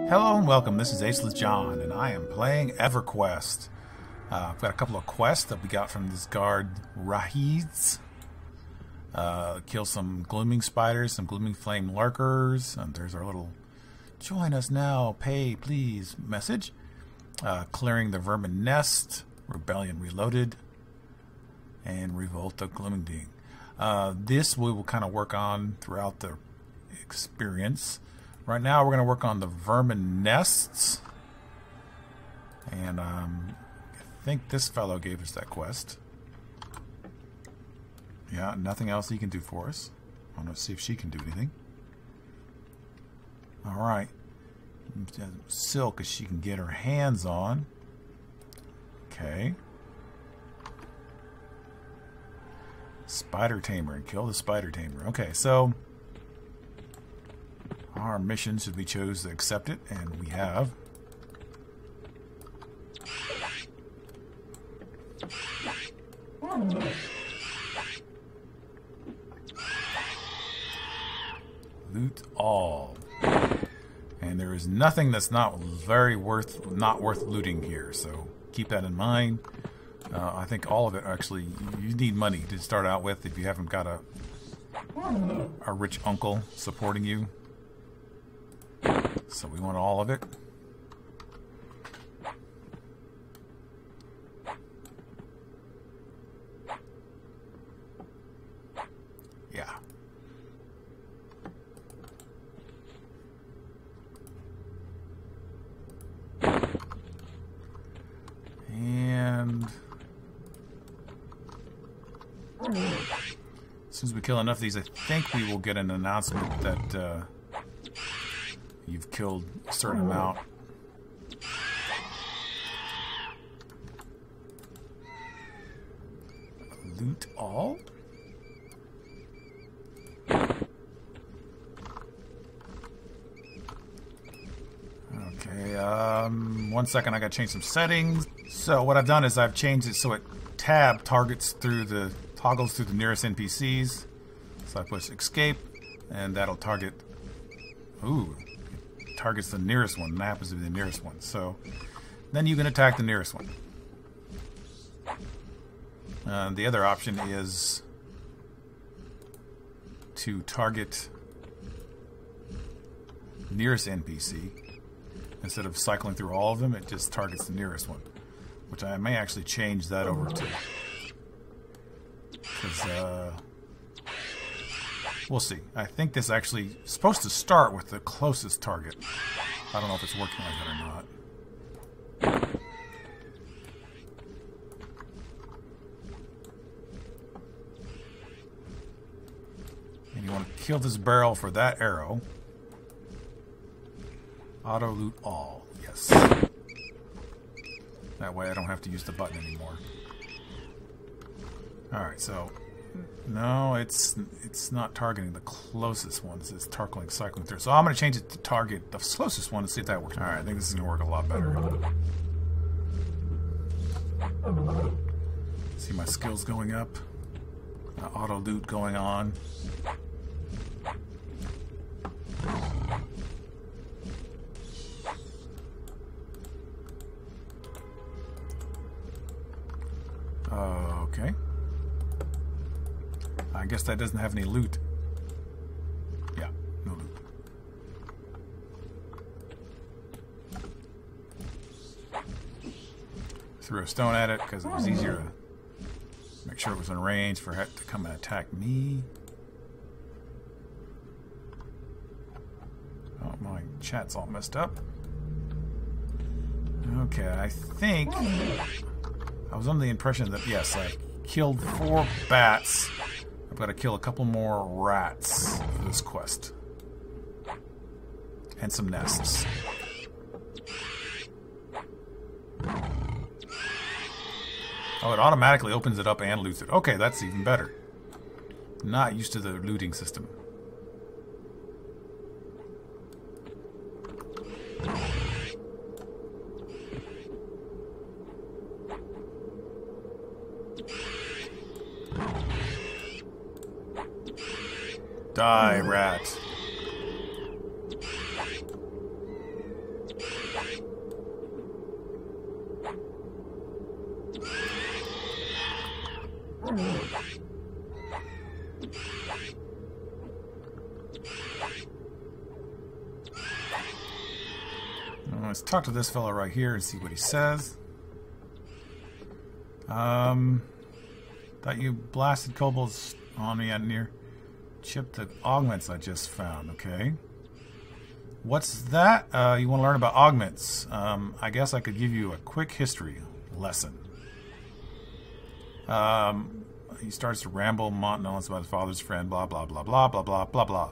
Hello and welcome, this is Aceless John, and I am playing Everquest. I've got a couple of quests that we got from this guard, Rahiz. Kill some glooming spiders, some glooming flame lurkers, and there's our little join us now, pay please message. Clearing the vermin nest, rebellion reloaded, and revolt the glooming being. This we will kind of work on throughout the experience. Right now we're going to work on the vermin nests, and I think this fellow gave us that quest. Yeah, nothing else he can do for us. I want to see if she can do anything. Alright. Silk as she can get her hands on. Okay. Spider tamer, and kill the spider tamer. Okay, so our mission, should we choose to accept it, and we have. Loot all. And there is nothing that's not worth looting here, so keep that in mind. I think all of it actually, you need money to start out with if you haven't got a rich uncle supporting you. So we want all of it. Yeah. And as soon as we kill enough of these, I think we will get an announcement that you've killed a certain amount. Loot all? Okay, 1 second, I gotta change some settings. So what I've done is I've changed it so it toggles through the nearest NPCs. So I push escape, and that'll target. Ooh. Targets the nearest one, and that happens to be the nearest one. So then you can attack the nearest one. The other option is to target nearest NPC. Instead of cycling through all of them, it just targets the nearest one, which I may actually change that over to, because we'll see. I think this actually is supposed to start with the closest target. I don't know if it's working like that or not. And you want to kill this barrel for that arrow. Auto loot all. Yes. That way I don't have to use the button anymore. Alright, so no, it's not targeting the closest ones. It's cycling through. So I'm going to change it to target the closest one and see if that works. Alright, I think this is going to work a lot better. See my skills going up. Auto loot going on. Okay. I guess that doesn't have any loot. Yeah, no loot. Threw a stone at it because it was easier to make sure it was in range for it to come and attack me. Oh, my chat's all messed up. Okay, I think I was under the impression that, yes, I killed 4 bats. I've got to kill a couple more rats for this quest. And some nests. Oh, it automatically opens it up and loots it. Okay, that's even better. Not used to the looting system. Die, rat. Let's talk to this fellow right here and see what he says. Thought you blasted kobolds on me out near. Chip the augments I just found. Okay. What's that? You want to learn about augments? I guess I could give you a quick history lesson. He starts to ramble, nonsense about his father's friend, blah, blah, blah, blah, blah, blah, blah, blah.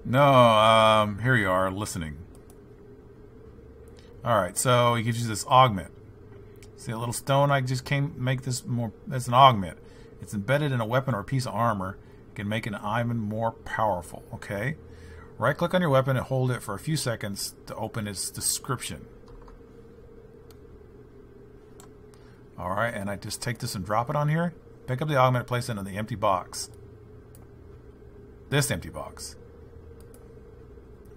No, here you are, listening. Alright, so he gives you this augment. See a little stone I just make this more, that's an augment. It's embedded in a weapon or a piece of armor. It can make it even more powerful, okay? Right click on your weapon and hold it for a few seconds to open its description. Alright, and I just take this and drop it on here. Pick up the augment and place it in the empty box. This empty box.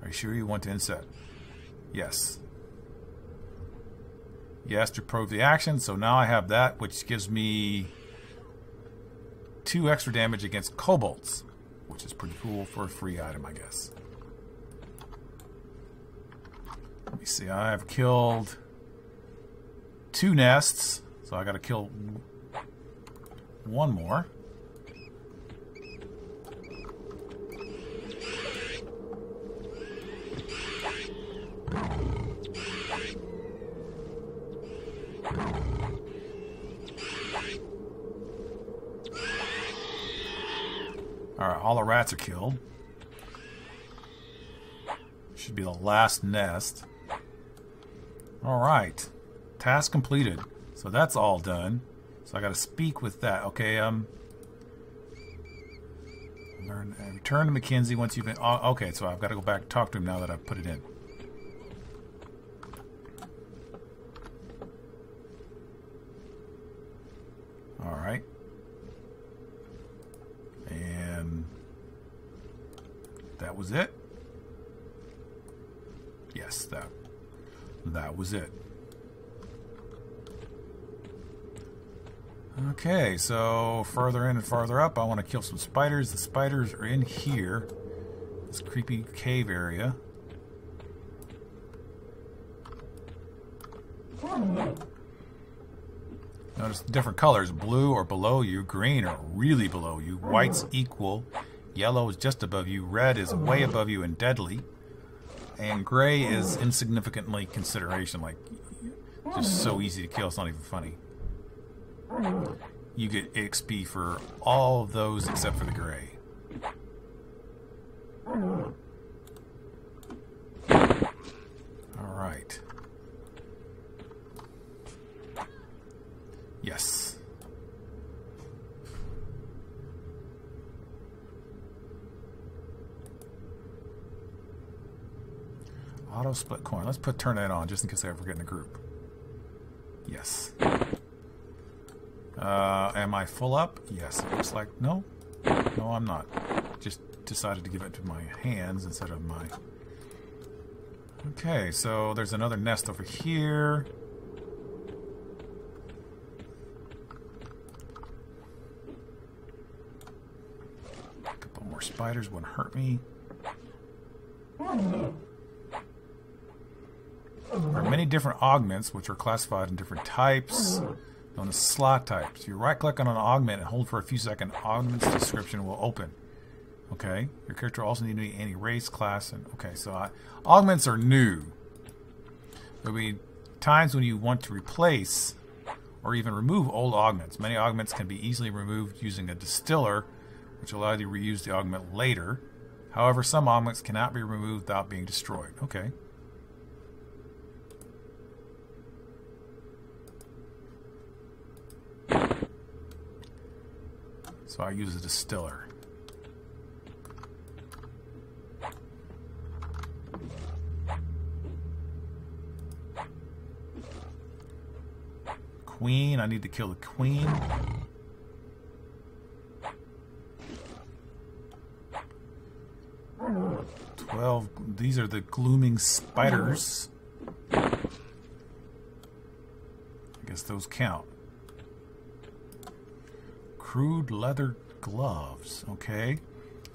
Are you sure you want to inset? Yes. Yes, to prove the action. So now I have that, which gives me 2 extra damage against kobolds, which is pretty cool for a free item, I guess. Let me see. I have killed 2 nests, so I got to kill 1 more. Alright, all the rats are killed. Should be the last nest. Alright. Task completed. So that's all done. So I gotta speak with that. Okay, return to Mackenzie once you've been... okay, so I've got to go back and talk to him now that I've put it in. Alright. And that was it. Yes, that was it. Okay, so further in and farther up, I want to kill some spiders. The spiders are in here. This creepy cave area. Notice different colors. Blue or below you. Green or really below you. White's equal. Yellow is just above you. Red is way above you and deadly. And gray is insignificantly consideration. Like, just so easy to kill, it's not even funny. You get XP for all of those except for the gray. Alright. Yes. Auto split coin. Let's turn that on just in case I ever get in a group. Yes. Am I full up? Yes. It looks like no. No, I'm not. Just decided to give it to my hands instead of my... Okay, so there's another nest over here. A couple more spiders wouldn't hurt me. There are many different augments which are classified in different types, known as slot types. You right click on an augment and hold for a few seconds. Augment's description will open. Okay, your character also need to be any race, class, and okay. So augments are new. There'll be times when you want to replace or even remove old augments. Many augments can be easily removed using a distiller, which allows you to reuse the augment later. However, some augments cannot be removed without being destroyed. Okay. So I use a distiller. Queen, I need to kill the queen. These are the glooming spiders. I guess those count. Crude leather gloves. Okay.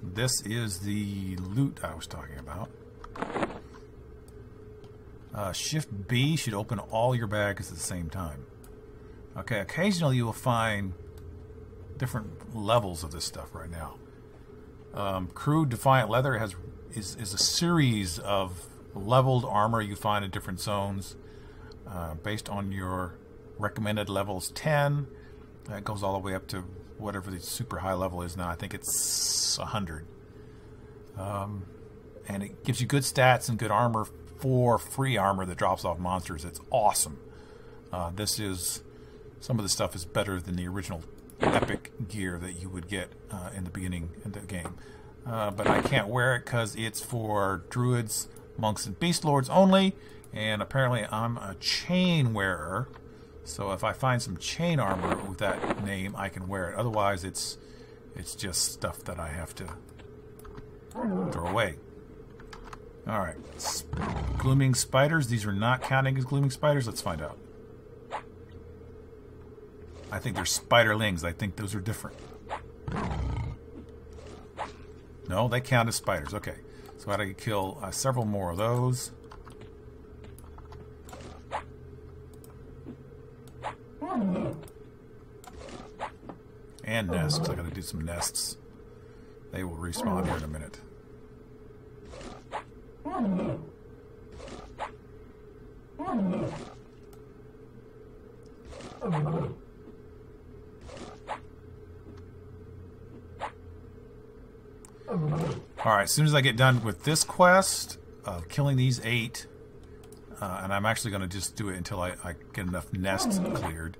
This is the loot I was talking about. Shift B should open all your bags at the same time. Okay, occasionally you will find different levels of this stuff right now. Crude Defiant Leather is a series of leveled armor you find in different zones based on your recommended levels 10. It goes all the way up to whatever the super high level is now. I think it's 100. And it gives you good stats and good armor for free armor that drops off monsters. It's awesome. This is... Some of the stuff is better than the original epic gear that you would get in the beginning of the game. But I can't wear it because it's for druids, monks, and beast lords only. And apparently I'm a chain wearer. So if I find some chain armor with that name, I can wear it. Otherwise, it's just stuff that I have to throw away. Alright. Glooming spiders. These are not counting as glooming spiders. Let's find out. I think they're spiderlings. I think those are different. No, they count as spiders. Okay. So I gotta kill several more of those. And nests. I gotta do some nests. They will respawn here in a minute. Alright, as soon as I get done with this quest of killing these 8, and I'm actually going to just do it until I get enough nests cleared,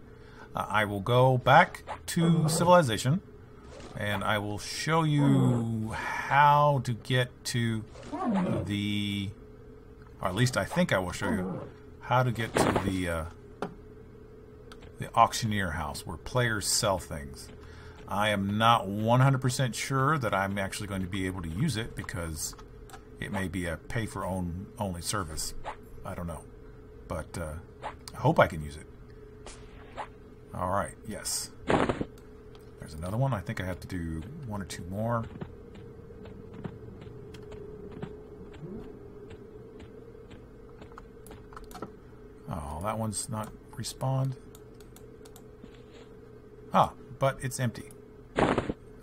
I will go back to Civilization, and I will show you how to get to the... Or at least I think I will show you how to get to the auctioneer house where players sell things. I am not 100% sure that I'm actually going to be able to use it because it may be a pay-for-only service. I don't know. But I hope I can use it. Alright, yes. There's another one. I think I have to do 1 or 2 more. Oh, that one's not respawned. Ah, but it's empty.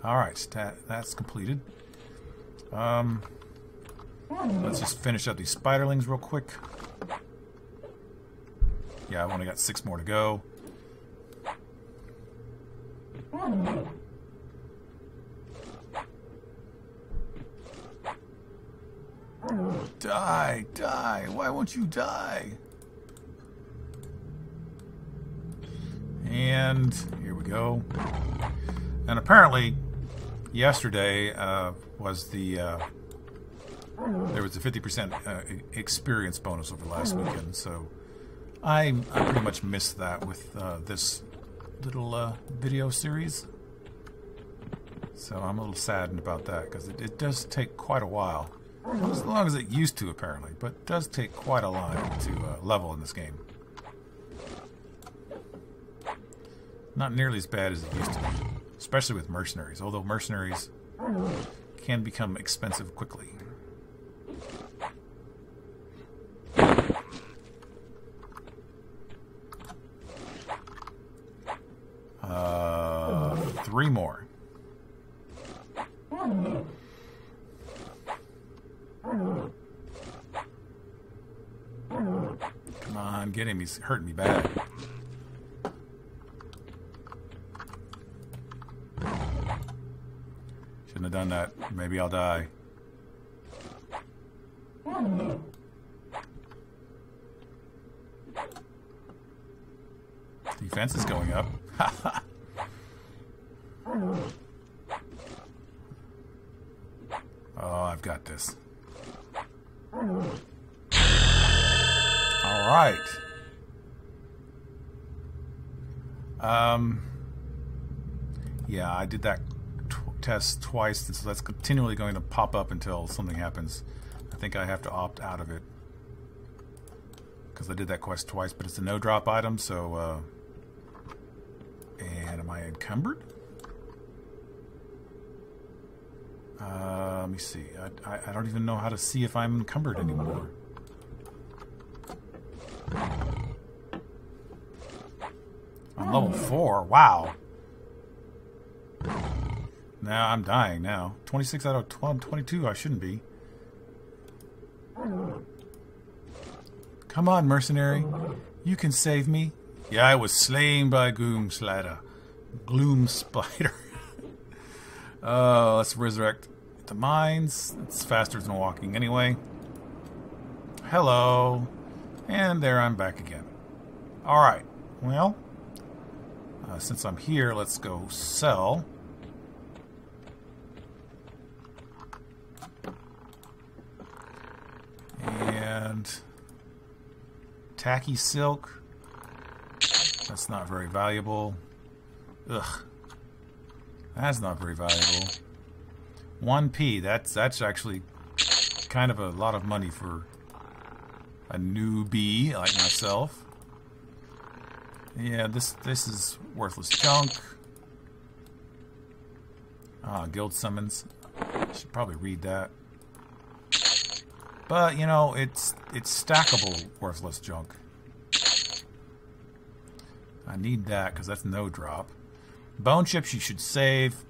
Alright, that's completed. Let's just finish up these spiderlings real quick. Yeah, I've only got 6 more to go. Die, die, why won't you die? And here we go. And apparently, yesterday was the there was a 50% experience bonus over the last weekend, so I pretty much missed that with this little video series. So I'm a little saddened about that because it does take quite a while, as long as it used to apparently, but it does take quite a while to level in this game. Not nearly as bad as it used to be, especially with mercenaries, although mercenaries can become expensive quickly. 3 more. Come on, get him. He's hurting me bad. Shouldn't have done that. Maybe I'll die. Defense is going up. Oh, I've got this. All right. Yeah, I did that test twice, so that's continually going to pop up until something happens. I think I have to opt out of it because I did that quest twice, but it's a no-drop item, so... and am I encumbered? Let me see. I don't even know how to see if I'm encumbered anymore. I'm level 4. Wow. Now I'm dying now. 26 out of 12, 22. I shouldn't be. Come on, mercenary. You can save me. Yeah, I was slain by Gloom Spider. Let's resurrect the mines. It's faster than walking anyway. Hello. And there I'm back again. Alright. Well, since I'm here, let's go sell. And tacky silk. That's not very valuable. Ugh. That's not very valuable. 1p. That's actually kind of a lot of money for a newbie like myself. Yeah, this is worthless junk. Guild summons. Should probably read that. But you know, it's stackable worthless junk. I need that because that's no drop. Bone chips you should save.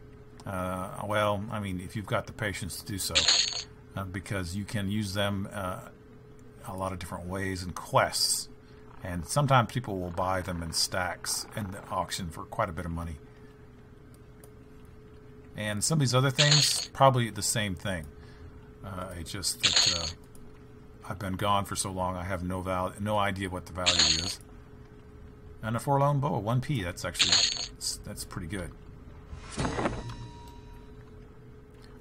Well, I mean, if you've got the patience to do so, because you can use them a lot of different ways in quests, and sometimes people will buy them in stacks in the auction for quite a bit of money. And some of these other things, probably the same thing. It's just that I've been gone for so long, I have no idea what the value is. And a forlorn bow, 1p. That's actually that's pretty good.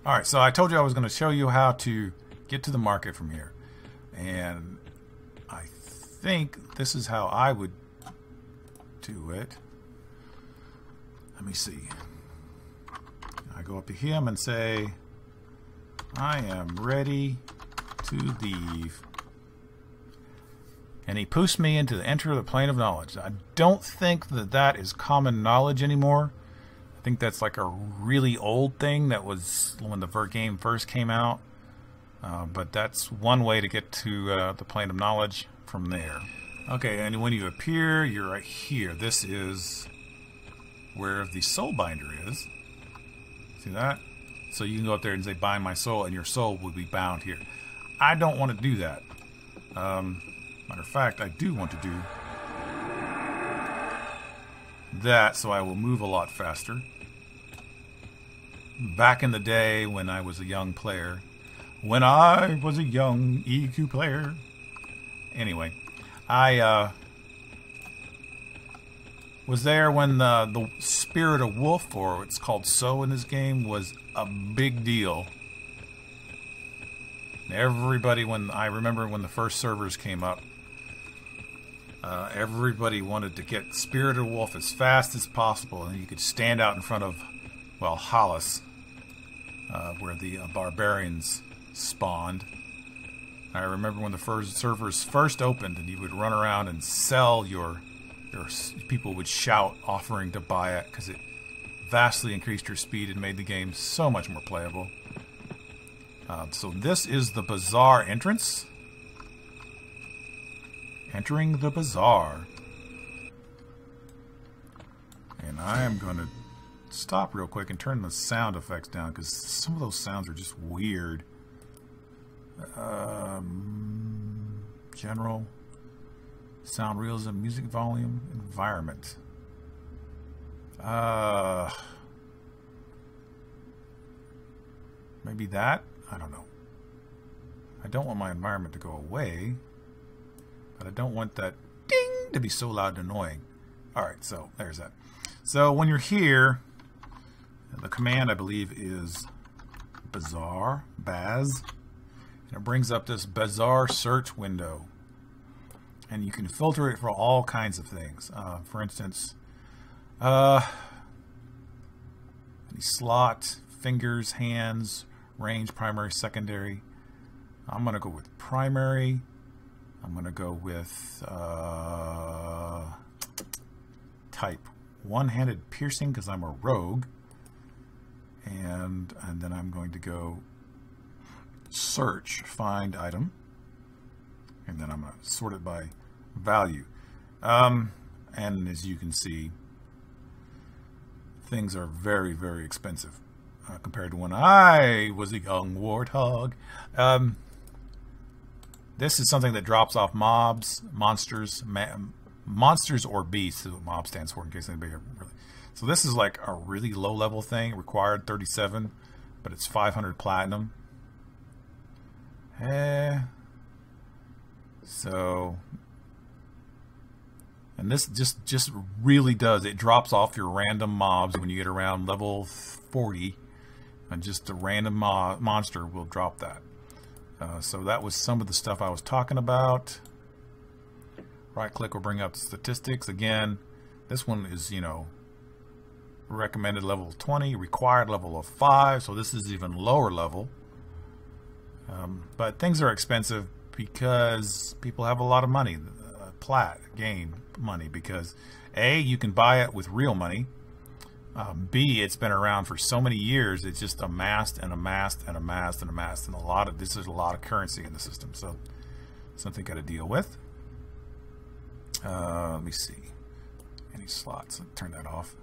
All right, so I told you I was going to show you how to get to the market from here, and I think this is how I would do it. Let me see. I go up to him and say, I am ready to leave. And he posts me into the enter the plane of knowledge. I don't think that is common knowledge anymore. I think that's like a really old thing that was when the game first came out. But that's one way to get to the plane of knowledge from there. Okay, and when you appear, you're right here. This is where the soul binder is. See that? So you can go up there and say, bind my soul, and your soul will be bound here. I don't want to do that. Matter of fact, I do want to do that, so I will move a lot faster. Back in the day when I was a young player, when I was a young EQ player. Anyway, I was there when the Spirit of Wolf, or it's called So in this game, was a big deal. Everybody, I remember when the first servers came up, everybody wanted to get Spirit of Wolf as fast as possible, and you could stand out in front of, well, Hollis, where the barbarians spawned. I remember when the first servers first opened, and you would run around and sell your people would shout, offering to buy it, because it vastly increased your speed and made the game so much more playable. So this is the Bazaar entrance. Entering the Bazaar. And I am going to stop real quick and turn the sound effects down, because some of those sounds are just weird. General. Sound realism, music volume, environment. Maybe that? I don't know. I don't want my environment to go away, but I don't want that ding to be so loud and annoying. Alright, so there's that. So when you're here, the command I believe is Bazaar, Baz, and it brings up this Bazaar search window. And you can filter it for all kinds of things. For instance, any slot, fingers, hands, range, primary, secondary. I'm going to go with primary. I'm going to go with type one-handed piercing because I'm a rogue. and then I'm going to go search, find item, and then I'm going to sort it by value. And as you can see, things are very, very expensive compared to when I was a young warthog. This is something that drops off mobs, monsters or beasts, is what mob stands for, in case anybody really. So this is like a really low level thing, required 37, but it's 500 platinum. So, and this just really does, it drops off your random mobs when you get around level 40, and just a random monster will drop that. So that was some of the stuff I was talking about. Right click will bring up the statistics. Again, this one is, you know, recommended level 20, required level of 5, so this is even lower level. But things are expensive because people have a lot of money, plat game money, because A, you can buy it with real money. B, it's been around for so many years, it's just amassed and amassed and amassed and amassed, and this is a lot of currency in the system, so something got to deal with. Let me see, any slots, turn that off.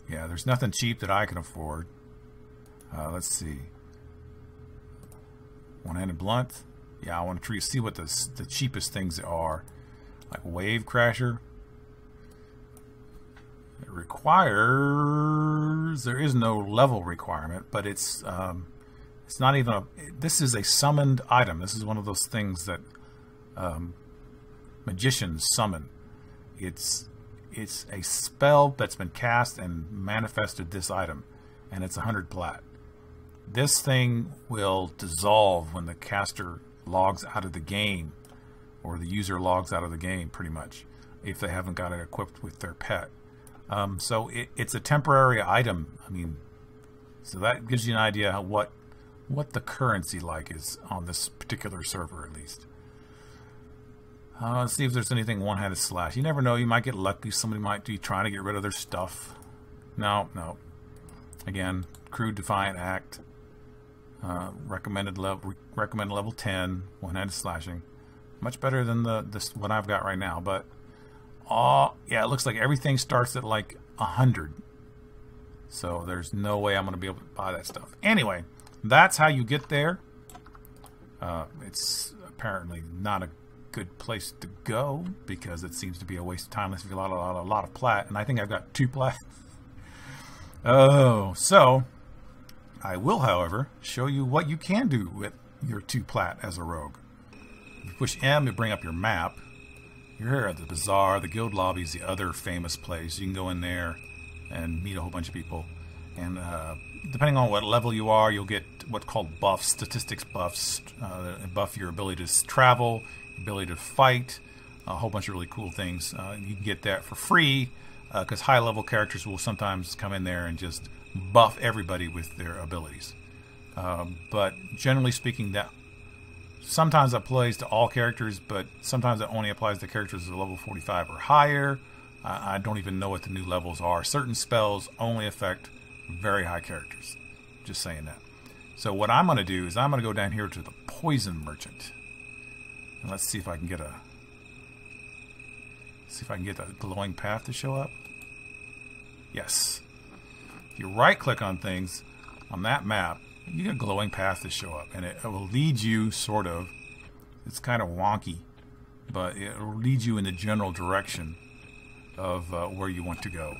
Yeah, there's nothing cheap that I can afford. Let's see, one-handed blunt. Yeah, I want to see what the cheapest things are, like Wave Crasher. It requires, there is no level requirement, but it's not even this is a summoned item. This is one of those things that magicians summon. It's a spell that's been cast and manifested this item, and it's 100 plat. This thing will dissolve when the caster logs out of the game, or the user logs out of the game, pretty much, if they haven't got it equipped with their pet. So it's a temporary item. I mean, so that gives you an idea how, what the currency like is on this particular server, at least. Let's see if there's anything one-handed slash. You never know, you might get lucky. Somebody might be trying to get rid of their stuff. No. Again, crude defiant act. Recommended level 10, one-handed slashing. Much better than this what I've got right now, but yeah, it looks like everything starts at like 100. So there's no way I'm going to be able to buy that stuff. Anyway, that's how you get there. It's apparently not a good place to go because it seems to be a waste of time unless you have a lot of plat, and I think I've got 2 plat. Oh, so I will, however, show you what you can do with your 2 plat as a rogue. You push M to bring up your map. You're here at the Bazaar. The guild lobby is the other famous place. You can go in there and meet a whole bunch of people. And depending on what level you are, you'll get what's called buffs, statistics buffs. Buff your ability to travel, ability to fight, a whole bunch of really cool things. You can get that for free because high-level characters will sometimes come in there and just buff everybody with their abilities. But generally speaking, that sometimes that applies to all characters, but sometimes it only applies to characters at level 45 or higher. I don't even know what the new levels are. Certain spells only affect very high characters. Just saying that. So what I'm going to do is I'm going to go down here to the Poison Merchant. And let's see if I can get a glowing path to show up. Yes. If you right click on things on that map, you get a glowing path to show up, and it will lead you sort of, it's kind of wonky, but it will lead you in the general direction of where you want to go.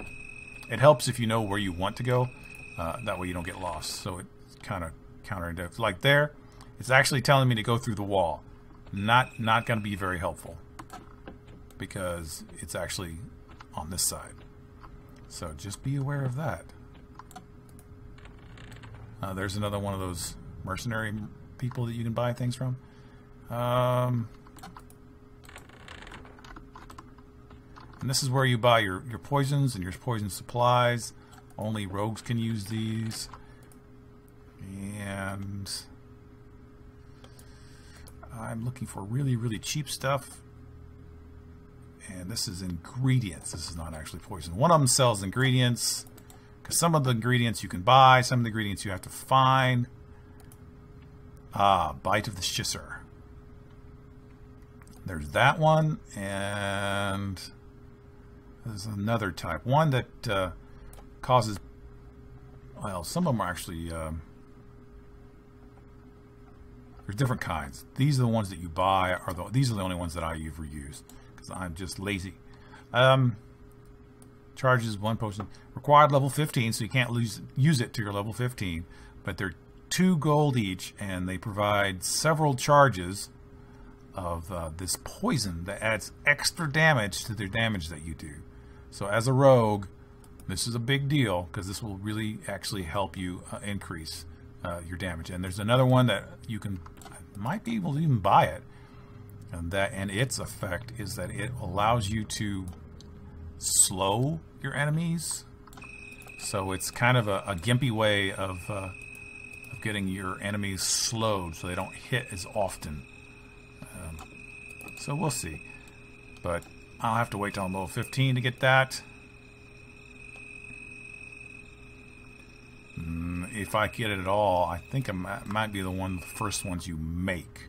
It helps if you know where you want to go, that way you don't get lost. So it's kind of counterintuitive. Like there, it's actually telling me to go through the wall. Not going to be very helpful because it's actually on this side. So just be aware of that. There's another one of those mercenary people that you can buy things from. And this is where you buy your poisons and your poison supplies. Only rogues can use these. And I'm looking for really, really cheap stuff. And this is ingredients. This is not actually poison. One of them sells ingredients. Because some of the ingredients you can buy, some of the ingredients you have to find. Bite of the Schisser. There's that one, and there's another type. One that causes, well, some of them are actually, there's different kinds. These are the ones that you buy, these are the only ones that I ever use, because I'm just lazy. Charges 1 potion. Required level 15, so you can't use it to your level 15, but they're 2 gold each, and they provide several charges of this poison that adds extra damage to the damage that you do. So as a rogue, this is a big deal, because this will really actually help you increase your damage. And there's another one that you might be able to even buy it, and its effect is that it allows you to slow your enemies. So it's kind of a gimpy way of getting your enemies slowed so they don't hit as often. So we'll see. But I'll have to wait till I'm level 15 to get that. If I get it at all, I think it might be the first ones you make.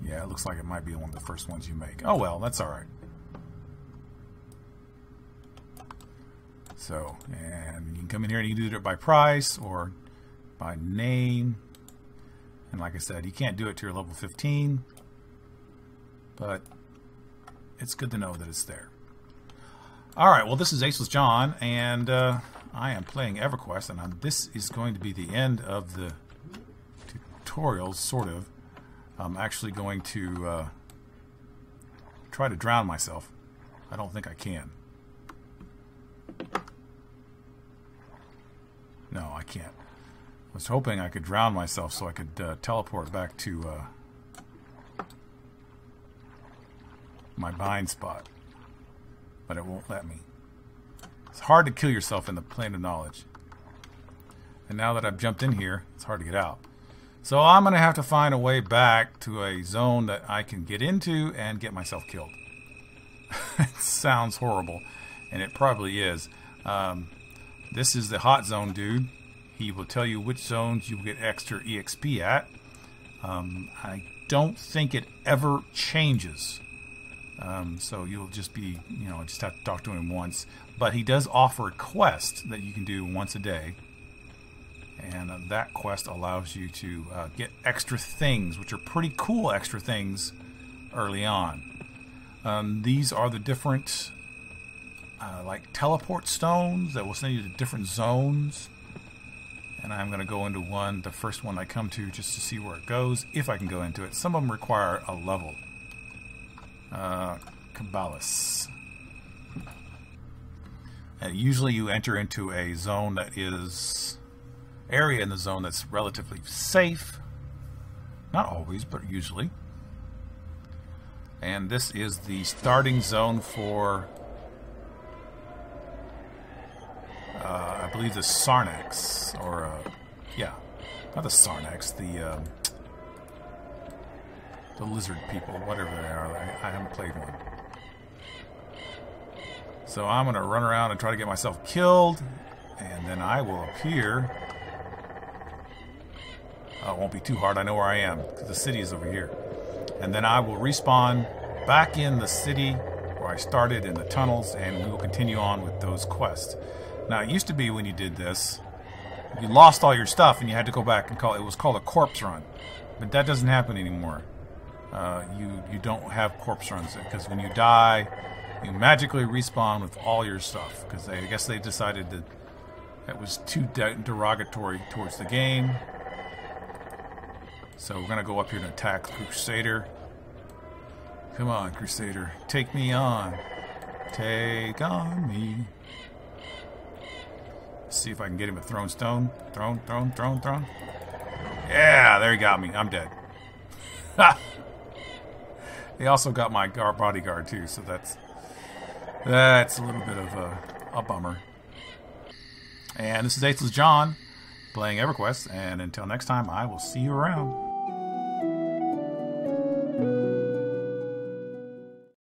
Yeah, it looks like it might be one of the first ones you make. Oh well, that's alright. So, and you can come in here and you can do it by price or by name. And like I said, you can't do it to your level 15. But it's good to know that it's there. Alright, well this is Aceless John, and I am playing Everquest, and this is going to be the end of the tutorial, sort of. I'm actually going to try to drown myself. I don't think I can. No, I can't. I was hoping I could drown myself so I could teleport back to my bind spot. But it won't let me. It's hard to kill yourself in the plane of knowledge. And now that I've jumped in here, it's hard to get out. So I'm going to have to find a way back to a zone that I can get into and get myself killed. It sounds horrible, and it probably is. This is the hot zone dude. He will tell you which zones you get extra EXP at. I don't think it ever changes. So you'll just be, just have to talk to him once. But he does offer a quest that you can do once a day. And that quest allows you to get extra things, which are pretty cool extra things early on. These are the different like teleport stones that will send you to different zones. And I'm going to go into the first one I come to, just to see where it goes, if I can go into it. Some of them require a level. Caballus. And usually you enter into a zone that is... area in the zone that's relatively safe. Not always, but usually. And this is the starting zone for I believe the Sarnax, or yeah, not the Sarnax, the lizard people, whatever they are. I haven't played one. So I'm gonna run around and try to get myself killed, and then I will appear. Oh, it won't be too hard. I know where I am, because the city is over here. And then I will respawn back in the city where I started in the tunnels, and we will continue on with those quests. Now, it used to be when you did this, you lost all your stuff and you had to go back and it was called a corpse run. But that doesn't happen anymore. You don't have corpse runs, because when you die, you magically respawn with all your stuff, because I guess they decided that that was too derogatory towards the game. So we're going to go up here and attack Crusader. Come on, Crusader. Take me on. Take on me. Let's see if I can get him a thrown stone. Thrown. Yeah, there he got me. I'm dead. Ha! He also got my bodyguard too, so that's a little bit of a bummer. And this is Aceless John, playing Everquest, and until next time, I will see you around.